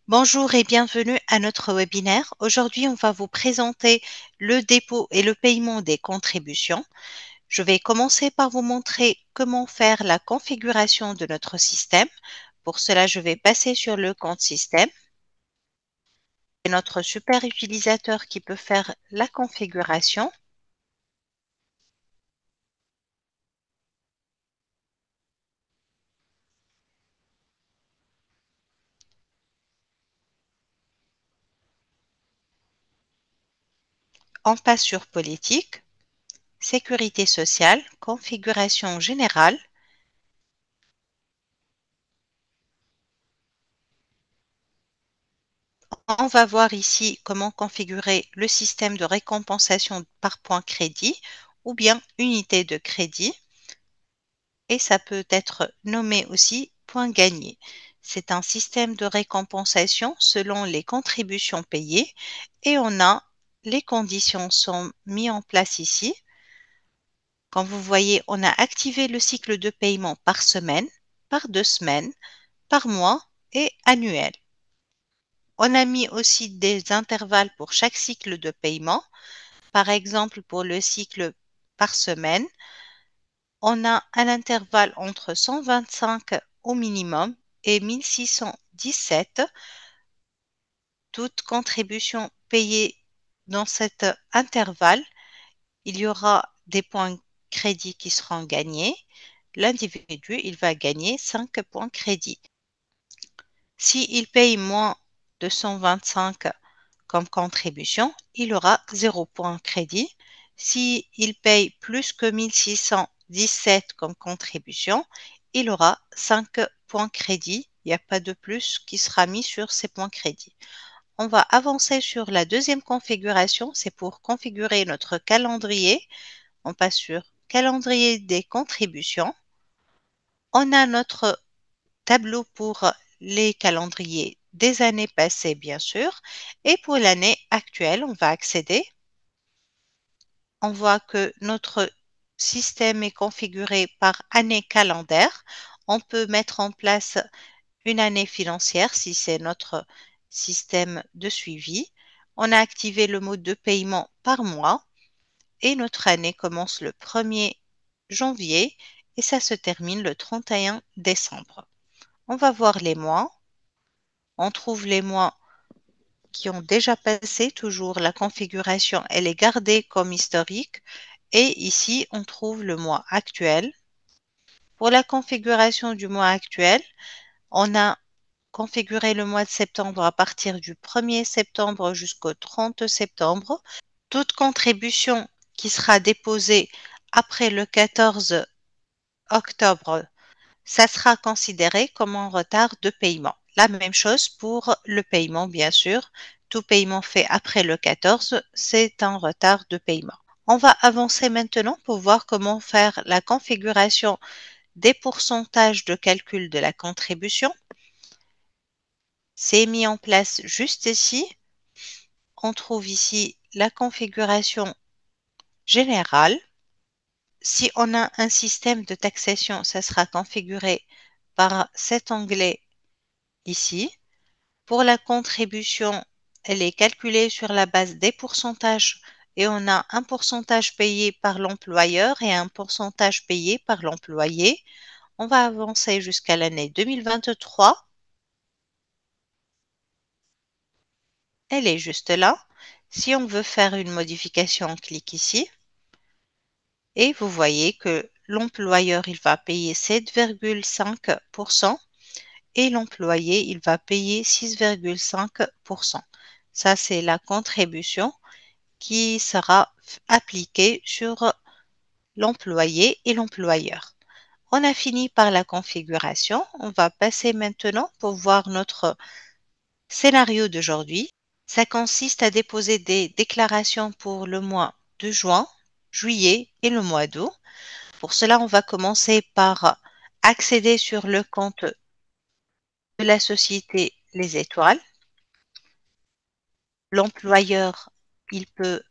Bonjour et bienvenue à notre webinaire. Aujourd'hui, on va vous présenter le dépôt et le paiement des contributions. Je vais commencer par vous montrer comment faire la configuration de notre système. Pour cela, je vais passer sur le compte système. C'est notre super utilisateur qui peut faire la configuration. On passe sur politique, sécurité sociale, configuration générale. On va voir ici comment configurer le système de récompensation par point crédit ou bien unité de crédit et ça peut être nommé aussi point gagné. C'est un système de récompensation selon les contributions payées et on a les conditions sont mises en place ici. Comme vous voyez, on a activé le cycle de paiement par semaine, par 2 semaines, par mois et annuel. On a mis aussi des intervalles pour chaque cycle de paiement. Par exemple, pour le cycle par semaine, on a un intervalle entre 125 au minimum et 1617. Toute contribution payée dans cet intervalle, il y aura des points crédit qui seront gagnés. L'individu, il va gagner 5 points crédit. S'il paye moins de 125 comme contribution, il aura 0 point crédit. S'il paye plus que 1617 comme contribution, il aura 5 points crédit. Il n'y a pas de plus qui sera mis sur ces points crédit. On va avancer sur la deuxième configuration, c'est pour configurer notre calendrier. On passe sur calendrier des contributions. On a notre tableau pour les calendriers des années passées, bien sûr. Et pour l'année actuelle, on va accéder. On voit que notre système est configuré par année calendaire. On peut mettre en place une année financière si c'est notre système de suivi. On a activé le mode de paiement par mois et notre année commence le 1er janvier et ça se termine le 31 décembre. On va voir les mois. On trouve les mois qui ont déjà passé, toujours la configuration, elle est gardée comme historique. Et ici, on trouve le mois actuel. Pour la configuration du mois actuel, on a configuré le mois de septembre à partir du 1er septembre jusqu'au 30 septembre. Toute contribution qui sera déposée après le 14 octobre, ça sera considéré comme un retard de paiement. La même chose pour le paiement, bien sûr. Tout paiement fait après le 14, c'est un retard de paiement. On va avancer maintenant pour voir comment faire la configuration des pourcentages de calcul de la contribution. C'est mis en place juste ici. On trouve ici la configuration générale. Si on a un système de taxation, ça sera configuré par cet onglet ici. Pour la contribution, elle est calculée sur la base des pourcentages et on a un pourcentage payé par l'employeur et un pourcentage payé par l'employé. On va avancer jusqu'à l'année 2023. Elle est juste là. Si on veut faire une modification, on clique ici. Et vous voyez que l'employeur, il va payer 7,5% et l'employé, il va payer 6,5%. Ça, c'est la contribution qui sera appliquée sur l'employé et l'employeur. On a fini par la configuration. On va passer maintenant pour voir notre scénario d'aujourd'hui. Ça consiste à déposer des déclarations pour le mois de juin, juillet et le mois d'août. Pour cela, on va commencer par accéder sur le compte de la société Les Étoiles. L'employeur, il peut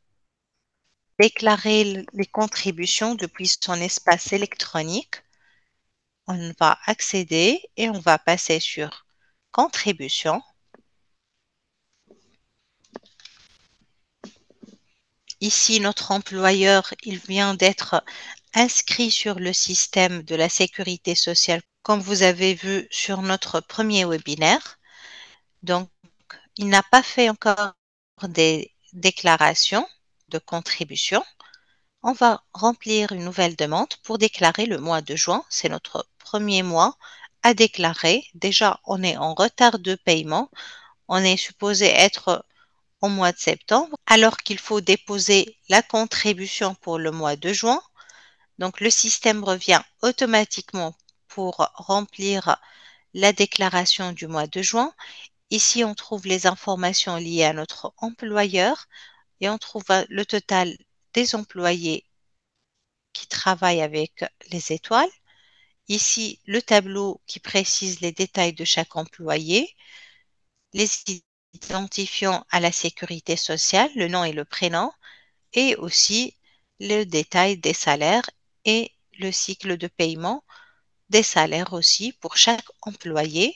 déclarer les contributions depuis son espace électronique. On va accéder et on va passer sur contribution. Ici, notre employeur, il vient d'être inscrit sur le système de la sécurité sociale, comme vous avez vu sur notre premier webinaire. Donc, il n'a pas fait encore des déclarations de contribution. On va remplir une nouvelle demande pour déclarer le mois de juin. C'est notre premier mois à déclarer. Déjà, on est en retard de paiement. On est supposé être au mois de septembre, alors qu'il faut déposer la contribution pour le mois de juin. Donc, le système revient automatiquement pour remplir la déclaration du mois de juin. Ici, on trouve les informations liées à notre employeur et on trouve le total des employés qui travaillent avec les étoiles. Ici, le tableau qui précise les détails de chaque employé, les identifiants à la sécurité sociale, le nom et le prénom, et aussi le détail des salaires et le cycle de paiement des salaires aussi pour chaque employé.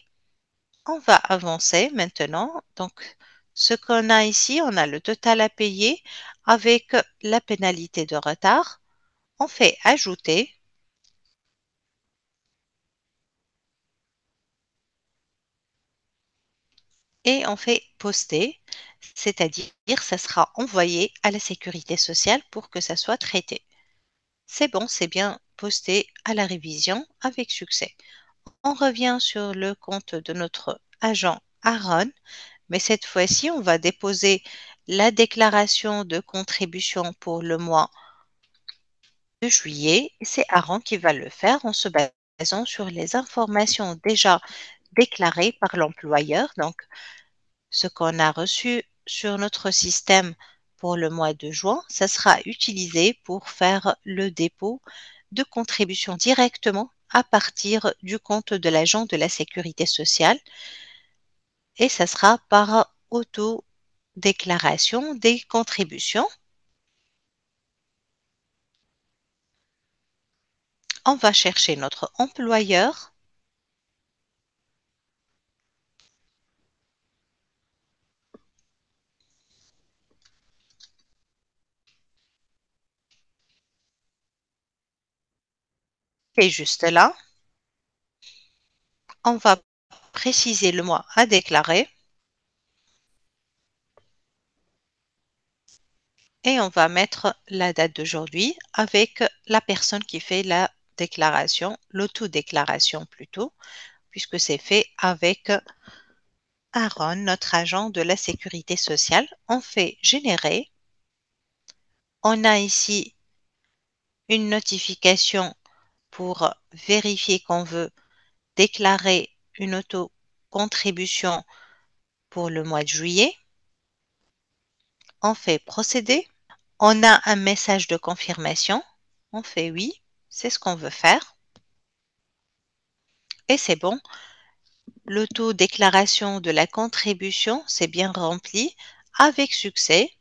On va avancer maintenant. Donc, ce qu'on a ici, on a le total à payer avec la pénalité de retard. On fait ajouter et on fait poster, c'est-à-dire ça sera envoyé à la sécurité sociale pour que ça soit traité. C'est bon, c'est bien posté à la révision avec succès. On revient sur le compte de notre agent Aaron, mais cette fois-ci, on va déposer la déclaration de contribution pour le mois de juillet. C'est Aaron qui va le faire en se basant sur les informations déjà déclarées par l'employeur. Donc, ce qu'on a reçu sur notre système pour le mois de juin, ça sera utilisé pour faire le dépôt de contributions directement à partir du compte de l'agent de la sécurité sociale et ça sera par auto-déclaration des contributions. On va chercher notre employeur qui est juste là. On va préciser le mois à déclarer et on va mettre la date d'aujourd'hui avec la personne qui fait la déclaration, l'autodéclaration plutôt, puisque c'est fait avec Aaron, notre agent de la sécurité sociale. On fait générer. On a ici une notification pour vérifier qu'on veut déclarer une auto-contribution pour le mois de juillet. On fait procéder. On a un message de confirmation. On fait oui, c'est ce qu'on veut faire. Et c'est bon. L'auto-déclaration de la contribution, c'est bien rempli avec succès.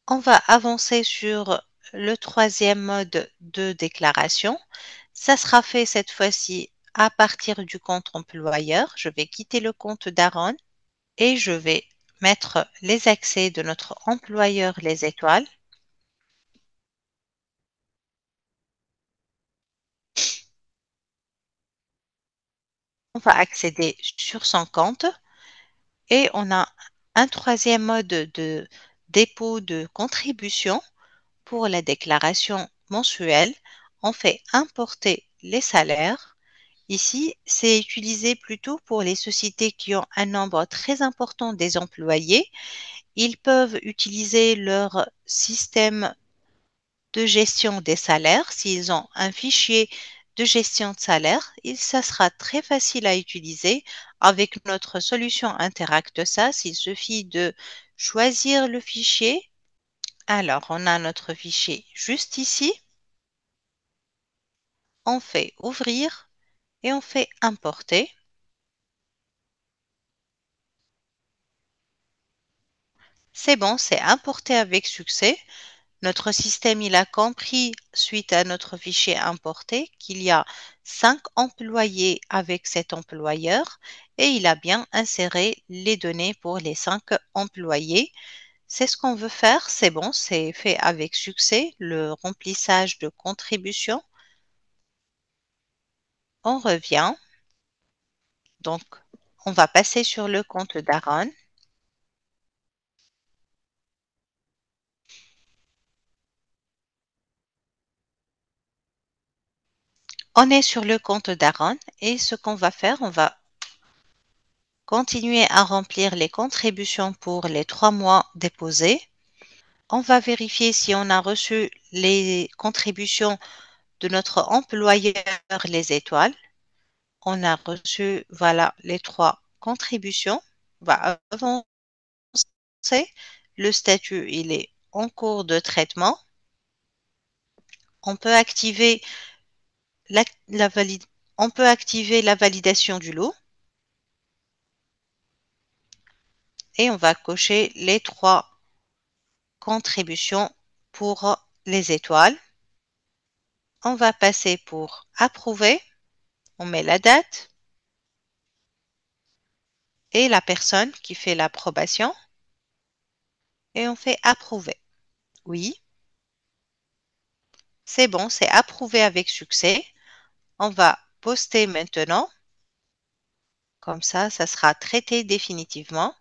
On va avancer sur le troisième mode de déclaration. Ça sera fait cette fois-ci à partir du compte employeur. Je vais quitter le compte d'Aaron et je vais mettre les accès de notre employeur les étoiles. On va accéder sur son compte et on a un troisième mode de dépôt de contribution pour la déclaration mensuelle. On fait importer les salaires. Ici, c'est utilisé plutôt pour les sociétés qui ont un nombre très important des employés. Ils peuvent utiliser leur système de gestion des salaires. S'ils ont un fichier de gestion de salaire, ça sera très facile à utiliser. Avec notre solution InteractSAS, il suffit de choisir le fichier. Alors, on a notre fichier juste ici. On fait ouvrir et on fait importer. C'est bon, c'est importé avec succès. Notre système, il a compris, suite à notre fichier importé, qu'il y a 5 employés avec cet employeur et il a bien inséré les données pour les 5 employés. C'est ce qu'on veut faire, c'est bon, c'est fait avec succès, le remplissage de contribution. On revient, donc on va passer sur le compte d'Aaron. On est sur le compte d'Aaron et ce qu'on va faire, on va continuer à remplir les contributions pour les 3 mois déposés. On va vérifier si on a reçu les contributions de notre employeur les étoiles. On a reçu, voilà, les 3 contributions. On va avancer. Le statut, il est en cours de traitement. On peut activer la, la valide- on peut activer la validation du lot et on va cocher les 3 contributions pour les étoiles. On va passer pour approuver. On met la date et la personne qui fait l'approbation et on fait approuver. Oui, c'est bon, c'est approuvé avec succès. On va poster maintenant. Comme ça sera traité définitivement.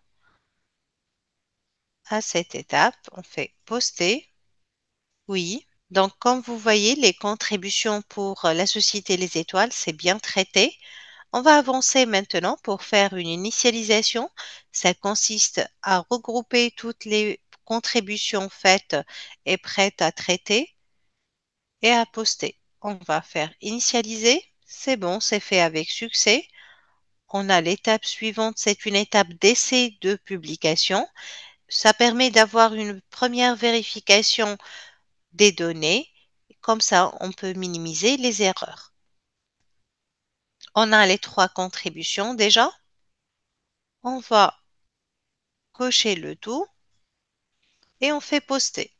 À cette étape, on fait poster. Oui. Donc, comme vous voyez, les contributions pour la société Les Étoiles, c'est bien traité. On va avancer maintenant pour faire une initialisation. Ça consiste à regrouper toutes les contributions faites et prêtes à traiter et à poster. On va faire initialiser. C'est bon, c'est fait avec succès. On a l'étape suivante, c'est une étape d'essai de publication. Ça permet d'avoir une première vérification des données. Comme ça, on peut minimiser les erreurs. On a les 3 contributions déjà. On va cocher le tout et on fait poster.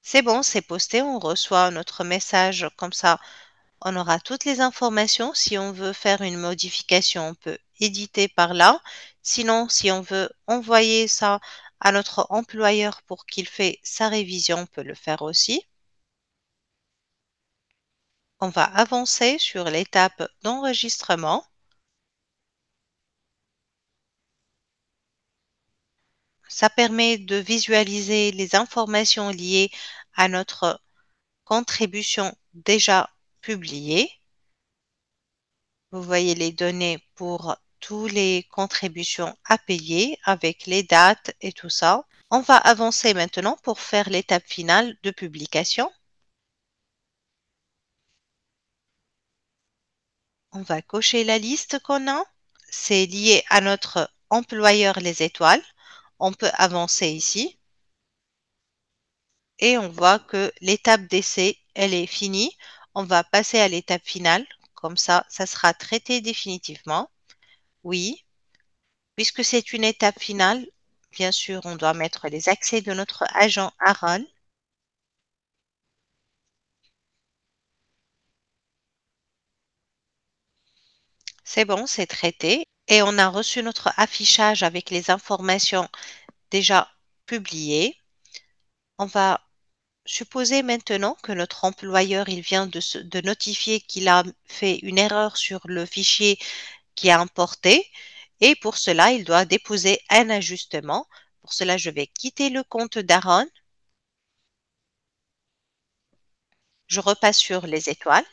C'est bon, c'est posté. On reçoit notre message comme ça. On aura toutes les informations. Si on veut faire une modification, on peut éditer par là. Sinon, si on veut envoyer ça à notre employeur pour qu'il fait sa révision, on peut le faire aussi. On va avancer sur l'étape d'enregistrement. Ça permet de visualiser les informations liées à notre contribution déjà publiée. Vous voyez les données pour toutes les contributions à payer avec les dates et tout ça. On va avancer maintenant pour faire l'étape finale de publication. On va cocher la liste qu'on a. C'est lié à notre employeur Les Étoiles. On peut avancer ici et on voit que l'étape d'essai, elle est finie. On va passer à l'étape finale. Comme ça sera traité définitivement. Oui, puisque c'est une étape finale, bien sûr, on doit mettre les accès de notre agent Aaron. C'est bon, c'est traité. Et on a reçu notre affichage avec les informations déjà publiées. On va supposer maintenant que notre employeur, il vient de notifier qu'il a fait une erreur sur le fichier qui a importé. Et pour cela, il doit déposer un ajustement. Pour cela, je vais quitter le compte d'Aaron. Je repasse sur les étoiles.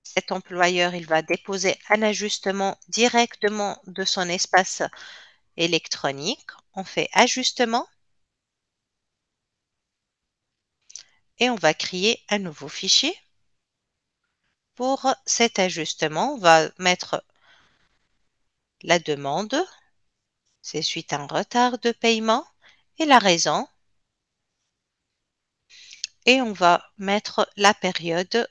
Cet employeur, il va déposer un ajustement directement de son espace électronique. On fait ajustement et on va créer un nouveau fichier. Pour cet ajustement, on va mettre la demande. C'est suite à un retard de paiement et la raison. Et on va mettre la période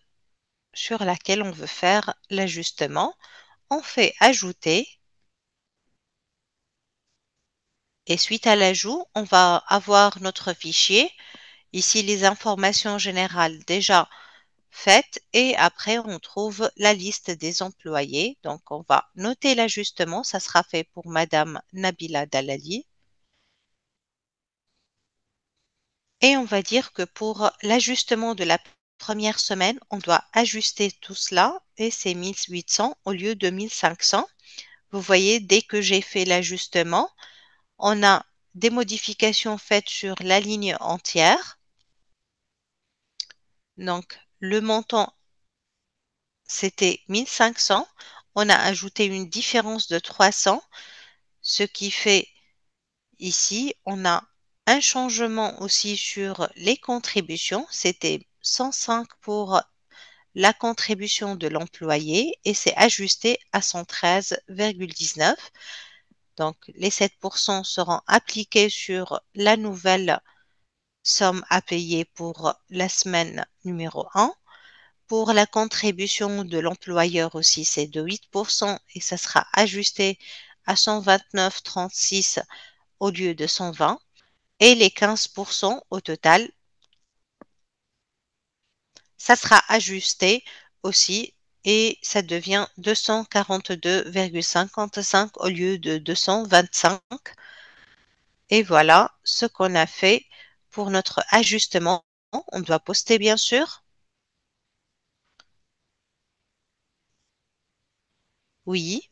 sur laquelle on veut faire l'ajustement. On fait ajouter et suite à l'ajout, on va avoir notre fichier. Ici, les informations générales déjà faites et après on trouve la liste des employés. Donc on va noter l'ajustement, ça sera fait pour Madame Nabila Dalali. Et on va dire que pour l'ajustement de la première semaine, on doit ajuster tout cela et c'est 1800 au lieu de 1500. Vous voyez, dès que j'ai fait l'ajustement, on a des modifications faites sur la ligne entière. Donc, le montant, c'était 1500. On a ajouté une différence de 300, ce qui fait ici, on a un changement aussi sur les contributions. C'était 105 pour la contribution de l'employé et c'est ajusté à 113,19. Donc, les 7% seront appliqués sur la nouvelle somme à payer pour la semaine numéro 1. Pour la contribution de l'employeur aussi, c'est de 8% et ça sera ajusté à 129,36 au lieu de 120. Et les 15% au total, ça sera ajusté aussi et ça devient 242,55 au lieu de 225. Et voilà ce qu'on a fait pour notre ajustement. On doit poster bien sûr. Oui.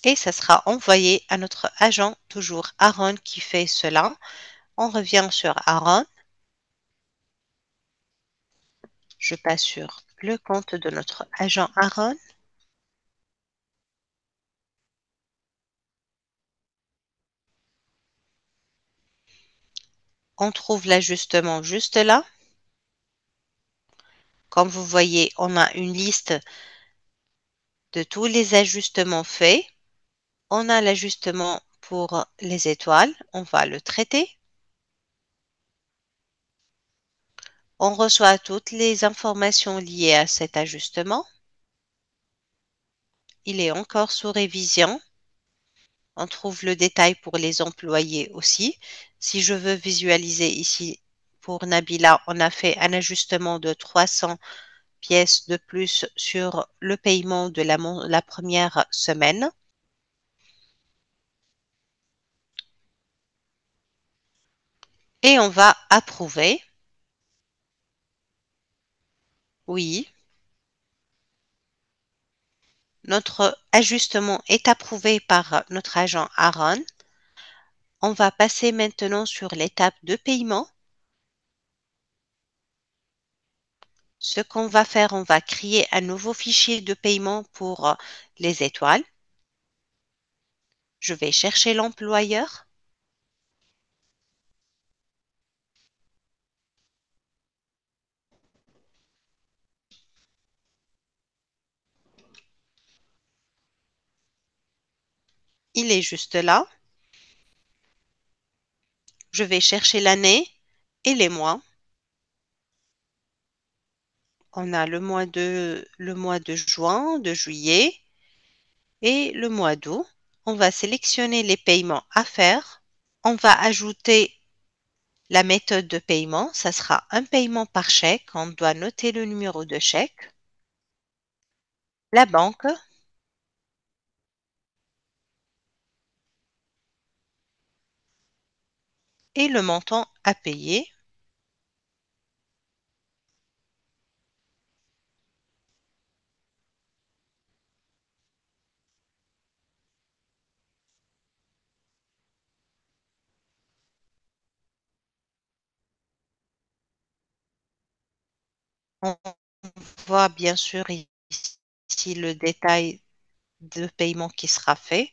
Et ça sera envoyé à notre agent, toujours Aaron qui fait cela. On revient sur Aaron. Je passe sur le compte de notre agent Aaron. On trouve l'ajustement juste là. Comme vous voyez, on a une liste de tous les ajustements faits. On a l'ajustement pour les étoiles. On va le traiter. On reçoit toutes les informations liées à cet ajustement. Il est encore sous révision. On trouve le détail pour les employés aussi. Si je veux visualiser ici, pour Nabila, on a fait un ajustement de 300 pièces de plus sur le paiement de la première semaine. Et on va approuver. Oui, notre ajustement est approuvé par notre agent Aaron. On va passer maintenant sur l'étape de paiement. Ce qu'on va faire, on va créer un nouveau fichier de paiement pour les étoiles. Je vais chercher l'employeur. Il est juste là. Je vais chercher l'année et les mois. On a le mois de juin, de juillet et le mois d'août. On va sélectionner les paiements à faire. On va ajouter la méthode de paiement. Ça sera un paiement par chèque. On doit noter le numéro de chèque. La banque et le montant à payer. On voit bien sûr ici le détail de paiement qui sera fait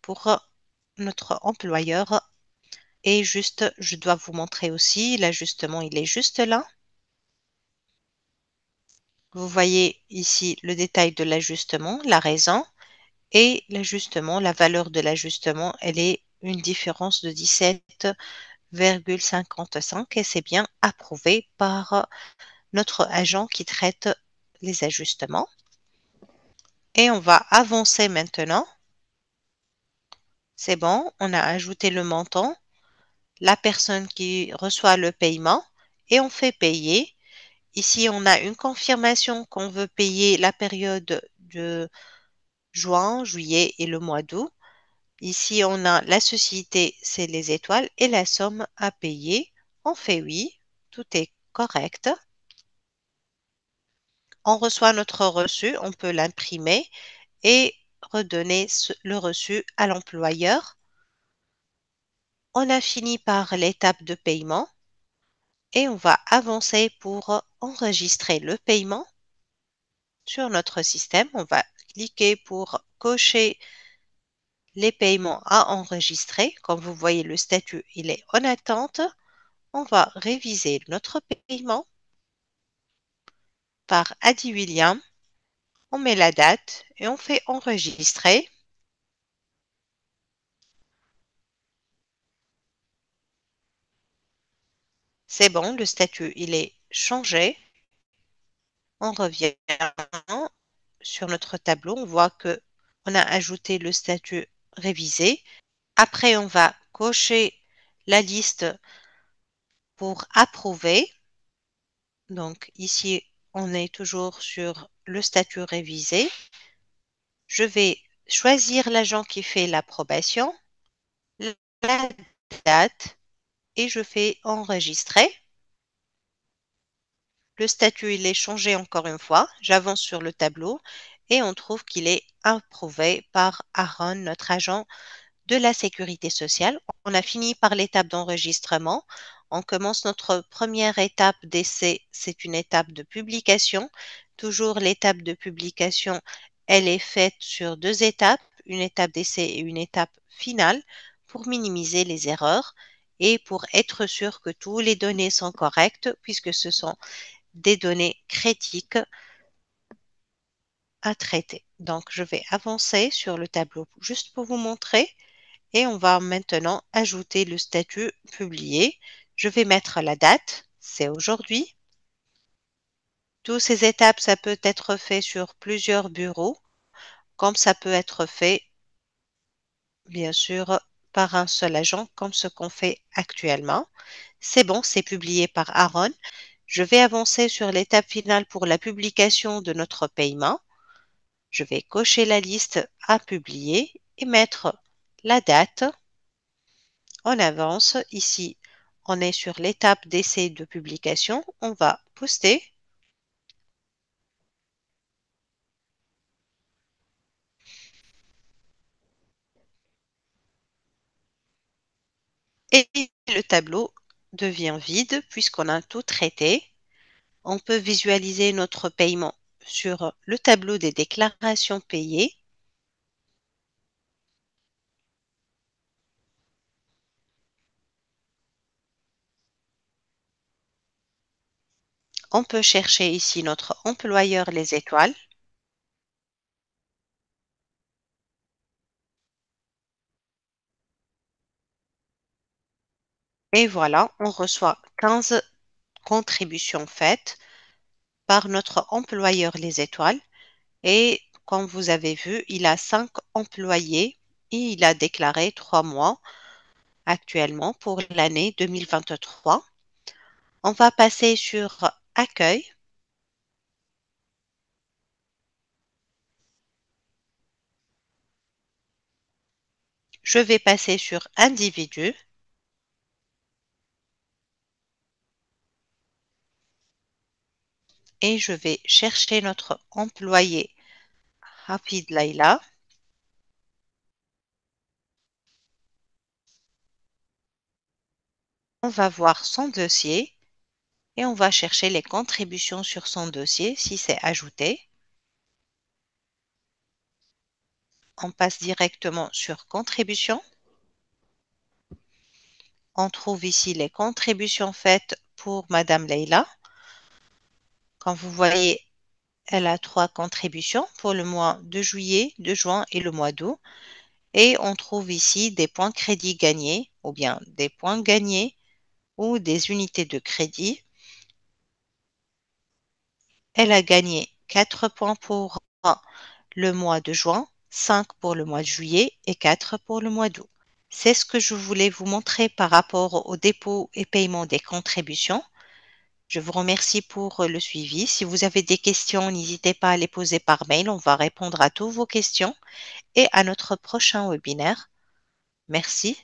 pour notre employeur. Et juste, je dois vous montrer aussi l'ajustement, il est juste là. Vous voyez ici le détail de l'ajustement, la raison et l'ajustement, la valeur de l'ajustement, elle est une différence de 17,55 et c'est bien approuvé par notre agent qui traite les ajustements. Et on va avancer maintenant. C'est bon, on a ajouté le montant, la personne qui reçoit le paiement et on fait payer. Ici, on a une confirmation qu'on veut payer la période de juin, juillet et le mois d'août. Ici, on a la société, c'est les étoiles et la somme à payer. On fait oui, tout est correct. On reçoit notre reçu, on peut l'imprimer et redonner le reçu à l'employeur. On a fini par l'étape de paiement et on va avancer pour enregistrer le paiement sur notre système. On va cliquer pour cocher les paiements à enregistrer. Comme vous voyez, le statut, il est en attente. On va réviser notre paiement par Adi William. On met la date et on fait enregistrer. C'est bon, le statut, il est changé. On revient sur notre tableau. On voit que on a ajouté le statut révisé. Après, on va cocher la liste pour approuver. Donc ici, on est toujours sur le statut révisé. Je vais choisir l'agent qui fait l'approbation, la date et je fais enregistrer. Le statut, il est changé encore une fois. J'avance sur le tableau et on trouve qu'il est approuvé par Aaron, notre agent de la sécurité sociale. On a fini par l'étape d'enregistrement. On commence notre première étape d'essai. C'est une étape de publication. Toujours l'étape de publication, elle est faite sur deux étapes, une étape d'essai et une étape finale pour minimiser les erreurs et pour être sûr que toutes les données sont correctes puisque ce sont des données critiques à traiter. Donc, je vais avancer sur le tableau juste pour vous montrer. Et on va maintenant ajouter le statut publié. Je vais mettre la date, c'est aujourd'hui. Toutes ces étapes, ça peut être fait sur plusieurs bureaux, comme ça peut être fait, bien sûr, par un seul agent, comme ce qu'on fait actuellement. C'est bon, c'est publié par Aaron. Je vais avancer sur l'étape finale pour la publication de notre paiement. Je vais cocher la liste à publier et mettre la date. On avance. Ici, on est sur l'étape d'essai de publication. On va poster. Et le tableau devient vide puisqu'on a tout traité. On peut visualiser notre paiement sur le tableau des déclarations payées. On peut chercher ici notre employeur les étoiles. Et voilà, on reçoit 15 contributions faites par notre employeur les étoiles. Et comme vous avez vu, il a 5 employés et il a déclaré 3 mois actuellement pour l'année 2023. On va passer sur Accueil. Je vais passer sur Individu. Et je vais chercher notre employé Hafid Laila. On va voir son dossier et on va chercher les contributions sur son dossier si c'est ajouté. On passe directement sur Contributions. On trouve ici les contributions faites pour Madame Leila. Comme vous voyez, elle a 3 contributions pour le mois de juillet, de juin et le mois d'août. Et on trouve ici des points crédit gagnés ou bien des points gagnés ou des unités de crédit. Elle a gagné 4 points pour le mois de juin, 5 pour le mois de juillet et 4 pour le mois d'août. C'est ce que je voulais vous montrer par rapport au dépôt et paiement des contributions. Je vous remercie pour le suivi. Si vous avez des questions, n'hésitez pas à les poser par mail. On va répondre à toutes vos questions et à notre prochain webinaire. Merci.